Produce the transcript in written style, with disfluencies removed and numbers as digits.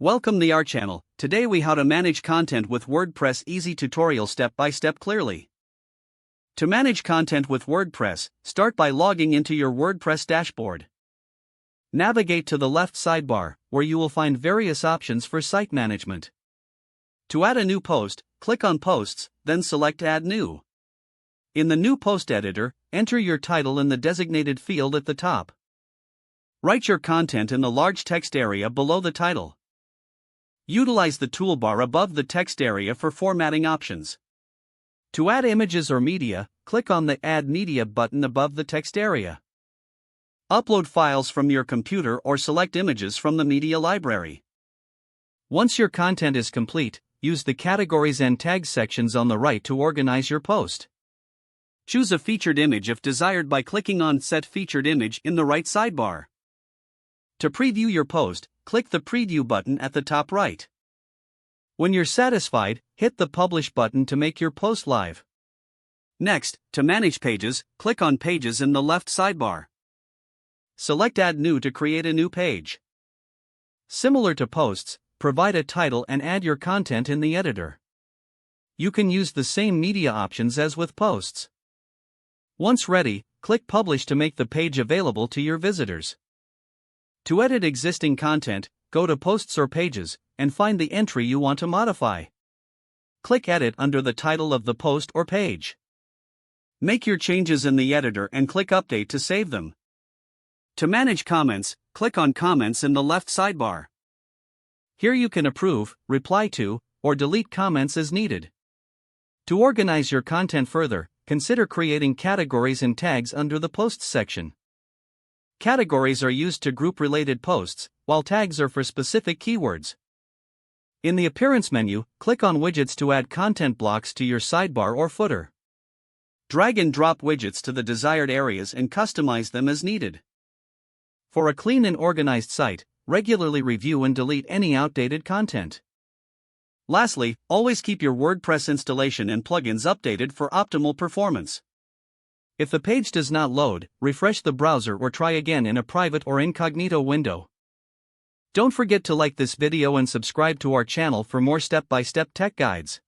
Welcome to our channel. Today we how to manage content with WordPress easy tutorial step by step clearly. To manage content with WordPress, start by logging into your WordPress dashboard. Navigate to the left sidebar, where you will find various options for site management. To add a new post, click on Posts, then select Add New. In the new post editor, enter your title in the designated field at the top. Write your content in the large text area below the title. Utilize the toolbar above the text area for formatting options. To add images or media, click on the Add Media button above the text area. Upload files from your computer or select images from the media library. Once your content is complete, use the Categories and Tags sections on the right to organize your post. Choose a featured image if desired by clicking on Set Featured Image in the right sidebar. To preview your post, click the Preview button at the top right. When you're satisfied, hit the Publish button to make your post live. Next, to manage pages, click on Pages in the left sidebar. Select Add New to create a new page. Similar to posts, provide a title and add your content in the editor. You can use the same media options as with posts. Once ready, click Publish to make the page available to your visitors. To edit existing content, go to Posts or Pages, and find the entry you want to modify. Click Edit under the title of the post or page. Make your changes in the editor and click Update to save them. To manage comments, click on Comments in the left sidebar. Here you can approve, reply to, or delete comments as needed. To organize your content further, consider creating categories and tags under the Posts section. Categories are used to group related posts, while tags are for specific keywords. In the Appearance menu, click on Widgets to add content blocks to your sidebar or footer. Drag and drop widgets to the desired areas and customize them as needed. For a clean and organized site, regularly review and delete any outdated content. Lastly, always keep your WordPress installation and plugins updated for optimal performance. If the page does not load, refresh the browser or try again in a private or incognito window. Don't forget to like this video and subscribe to our channel for more step-by-step tech guides.